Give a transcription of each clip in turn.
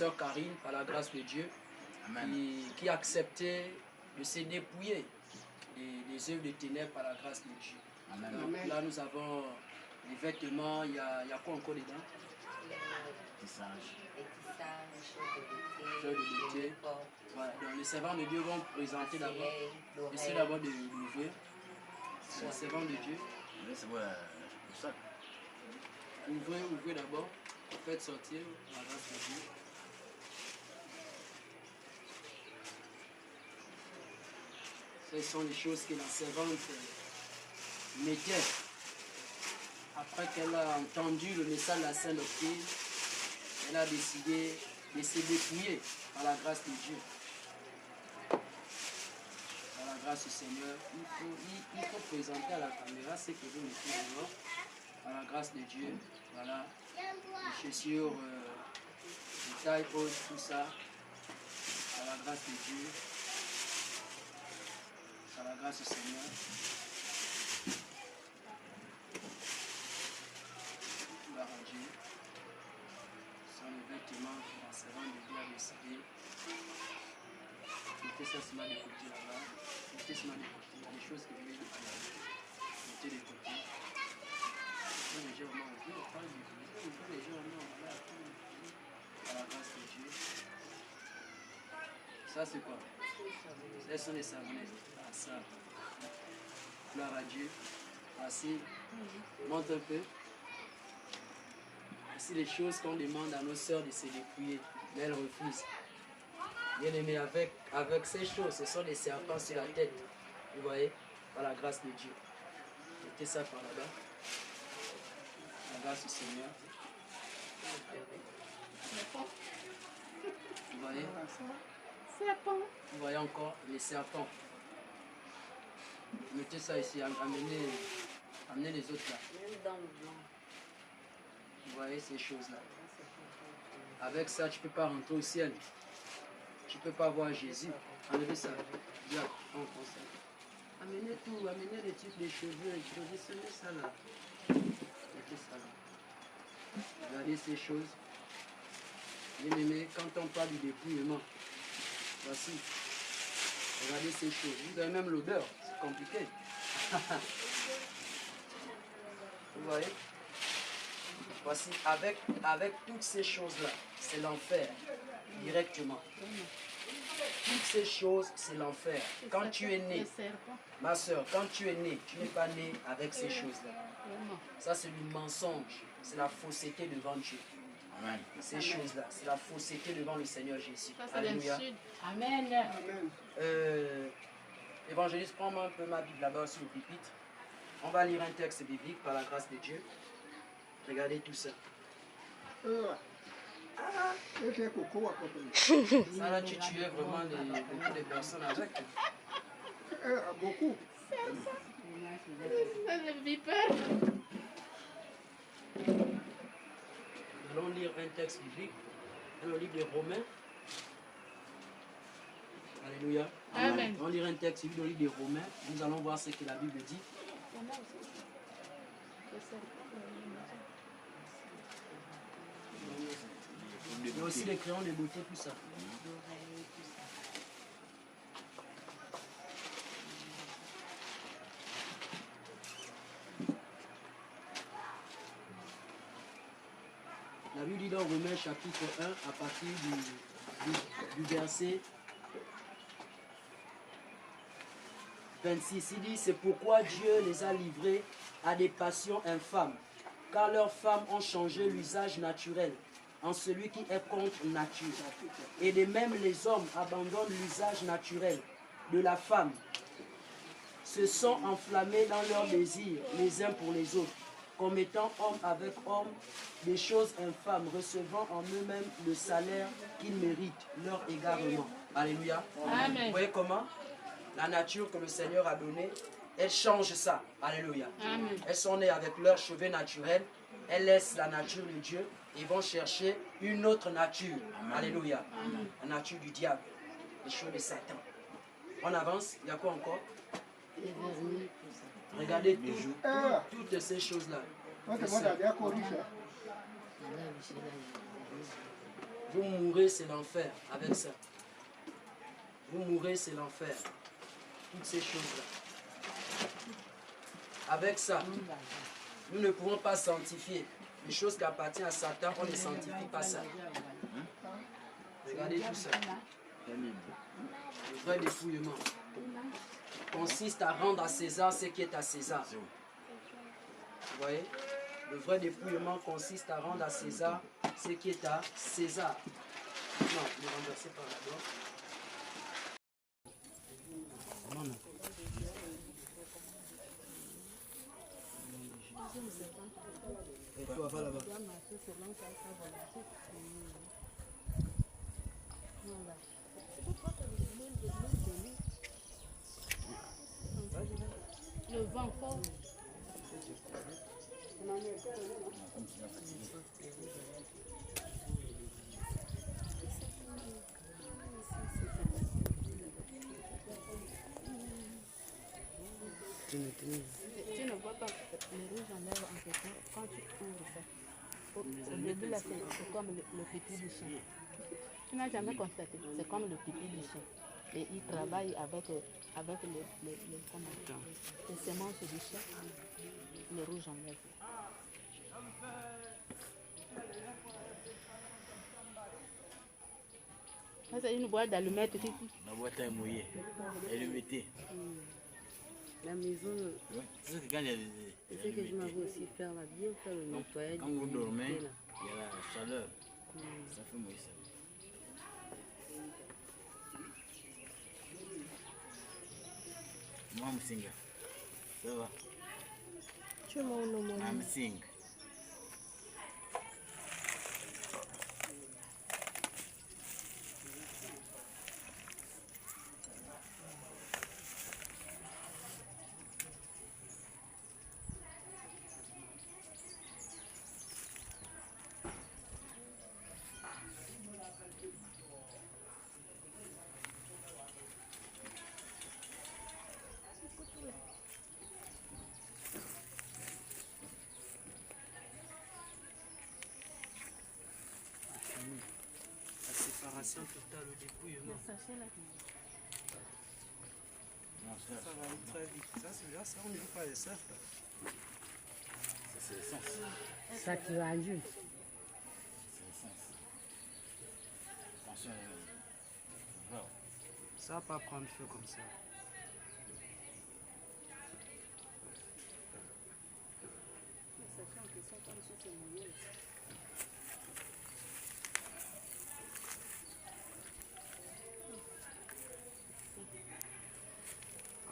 sœur Karine, par la grâce de Dieu, qui a accepté de se dépouiller des œuvres de ténèbres par la grâce de Dieu. Amen. Donc, là, nous avons les vêtements, il y a quoi encore dedans? Tissage. Fleurs de beauté. Voilà. Donc, les servants de Dieu vont présenter d'abord. Essayez d'abord de l'ouvrir. C'est les servants de Dieu. C'est pour ça. Ouvrez d'abord. Faites sortir la grâce de Dieu. Ce sont les choses que la servante mettait après qu'elle a entendu le message de la Sainte Doctrine. Elle a décidé de se dépouiller par la grâce de Dieu. Par la grâce du Seigneur, il faut présenter à la caméra ce que vous mettez dehors. Par la grâce de Dieu, voilà, les chaussures de taille haute, tout ça. Par la grâce de Dieu. Par la grâce du Seigneur. Gloire à Dieu. Ce sont les vêtements que la servante de Dieu a décidé. Mettez ça seulement de côté là-bas. Mettez seulement de côté. Il y a des choses que vous voulez mettez de côté. Légèrement, on parle du Dieu. Légèrement, voilà. Par la grâce de Dieu. Ça c'est quoi? Ce sont les savonnettes. Ah, ça. Gloire à Dieu. Voici. Monte un peu. Voici les choses qu'on demande à nos sœurs de se dépouiller. Mais elles refusent. Bien aimé, avec ces choses, ce sont des serpents sur la tête. Vous voyez? Par la grâce de Dieu. Mettez ça par là-bas. La grâce du Seigneur. Vous voyez? Vous voyez encore les serpents. Mettez ça ici, amenez les autres là. Vous voyez ces choses-là. Avec ça, tu ne peux pas rentrer au ciel. Tu ne peux pas voir Jésus. Enlevez ça. Bien, amenez tout, amenez les types de cheveux, positionnez ça là. Mettez ça là. Regardez ces choses. Bien aimé, quand on parle du dépouillement, voici. Regardez ces choses. Vous avez même l'odeur. C'est compliqué. Vous voyez? Voici, avec toutes ces choses-là, c'est l'enfer, directement. Toutes ces choses, c'est l'enfer. Quand tu es né, ma soeur, quand tu es né, tu n'es pas né avec ces choses-là. Ça, c'est du mensonge. C'est la fausseté devant Dieu. Amen. Ces choses-là, c'est la fausseté devant le Seigneur Jésus. Alléluia. Amen. Évangéliste, prends-moi un peu ma Bible là-bas sur le pupitre. On va lire un texte biblique par la grâce de Dieu. Regardez tout ça. Ça là, tu tuais vraiment beaucoup de personnes avec. Beaucoup. Le vipère. Nous allons lire un texte biblique dans le livre des Romains. Alléluia. Amen. On va lire un texte biblique dans le livre des Romains. Nous allons voir ce que la Bible dit. Il y a aussi les crayons de beauté, tout ça. La Bible dit dans Romains chapitre 1, à partir du verset 26, il dit: c'est pourquoi Dieu les a livrés à des passions infâmes, car leurs femmes ont changé l'usage naturel en celui qui est contre nature. Et de même les hommes abandonnent l'usage naturel de la femme, se sont enflammés dans leurs désirs les uns pour les autres, commettant homme avec homme des choses infâmes, recevant en eux-mêmes le salaire qu'ils méritent, leur égarement. Alléluia. Amen. Vous voyez comment la nature que le Seigneur a donnée, elle change ça. Alléluia. Amen. Elles sont nées avec leurs cheveux naturels. Elles laissent la nature de Dieu et vont chercher une autre nature. Alléluia. La nature du diable, les choses de Satan. On avance. Il y a quoi encore? Regardez toutes ces choses-là. Vous mourrez, c'est l'enfer avec ça. Vous mourrez, c'est l'enfer. Toutes ces choses-là. Avec ça, nous ne pouvons pas sanctifier. Les choses qui appartiennent à Satan, on ne sanctifie pas ça. Regardez tout ça. Le vrai dépouillement consiste à rendre à César ce qui est à César. Vous voyez? Le vrai dépouillement consiste à rendre à César ce qui est à César. Non, ne renversez pas d'abord. Non, non. Et toi, va là-bas. Le vent fort. Tu ne vois pas le rouge en lèvres en question quand tu ouvres ça. Au début, là, c'est comme le pipi du chien. Tu n'as jamais constaté, c'est comme le pipi du chien. Et il travaille avec les semences du chien, le rouge en lèvres. Ça, c'est une boîte d'allumettes. La boîte est mouillée. Elle le mettait. La maison, C'est que quand il y a c'est ce que je m'avais aussi faire là, bien faire le nettoyage. quand vous dormez, il y a la chaleur. Ça fait mouiller ça. Moi, je suis single. Ça va? Tu es mon nom, I'm single. La séparation totale, le dépouillement. Non, Ça va aller très vite. Ça, c'est là, ça, on ne veut pas les ça. c'est l'essence. Ça qui va juste. C'est l'essence. Attention, voilà. Ça va pas prendre feu comme ça.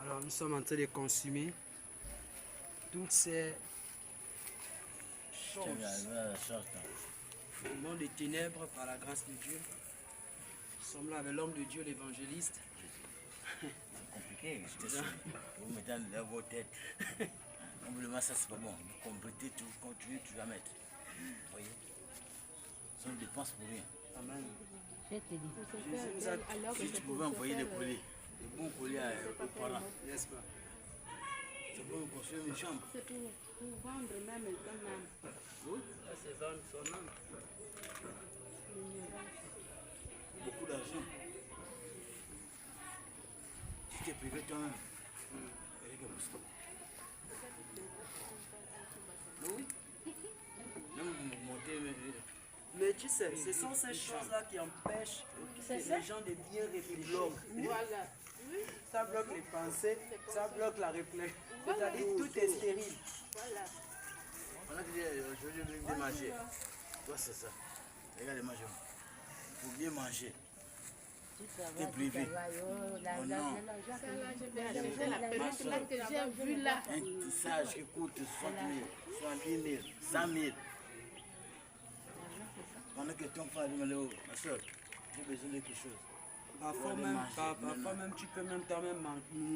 Alors nous sommes en train de consommer toutes ces Tu vas choses arriver à la sorte. au nom des ténèbres par la grâce de Dieu. Nous sommes là avec l'homme de Dieu, l'évangéliste. C'est compliqué, je te suis. Vous mettez dans vos têtes. Complètement, ça c'est pas bon. Vous complétez tout, continuez, tu vas mettre. Vous voyez? Ça ne dépense pour rien. Amen. Je te dis. Jésus nous a... Si tu pouvais envoyer les colis, les bons colis aux parents, N'est-ce pas? c'est pour construire une chambre. C'est pour vendre même ton âme. Ça c'est vendre son âme. Beaucoup d'argent. Tu t'es privé toi-même. Avec un poussin. Oui. Même monter. Mais tu sais, ce sont ces choses-là qui empêchent les gens de bien réfléchir. Voilà. Ça bloque les pensées, ça bloque la réflexion. C'est-à-dire tout est stérile. Voilà. On a dit aujourd'hui, je vais manger. Toi, c'est ça. Regarde, manger. Il faut bien manger. T'es privé. Oh non. Ça là, je vais acheter la perruque là que j'ai vue là. Un tissage qui coûte 60 000, 70 000, 100 000. Pendant que ton frère dit, ma soeur, j'ai besoin de quelque chose. Parfois même, tu peux même toi-même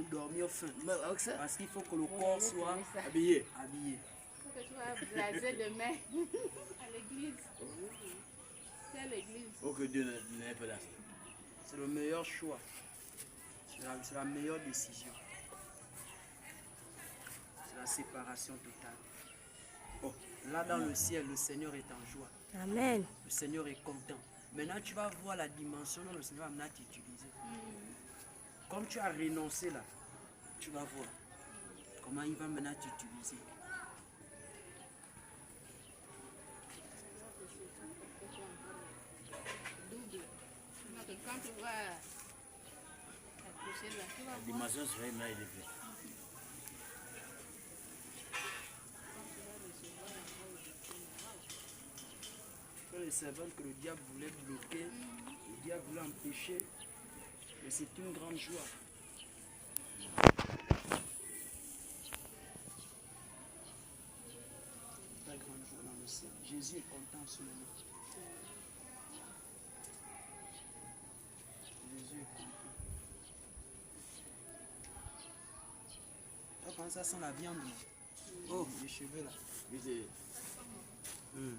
dormir faim. Mais avec ça, Parce qu'il faut que le corps soit habillé. habillé. Il faut que tu vas blaser demain à l'église. C'est à l'église. Il faut que Dieu n'ait pas là. C'est le meilleur choix. C'est la meilleure décision. C'est la séparation totale. Oh. Là dans le ciel, le Seigneur est en joie. Amen. Le Seigneur est content. Maintenant, tu vas voir la dimension dont le Seigneur va maintenant t'utiliser. Comme tu as renoncé là, tu vas voir comment il va maintenant t'utiliser. Quand tu vas accoucher là, tu vas La voir. dimension serait maintenant élevée. Les servantes que le diable voulait bloquer, le diable voulait empêcher, mais c'est une grande joie. La grande joie dans le ciel. Jésus est content en ce moment. Jésus est content. Tu vois comment ça sent la viande là? Oh, les cheveux là. Oui, c'est- Hum.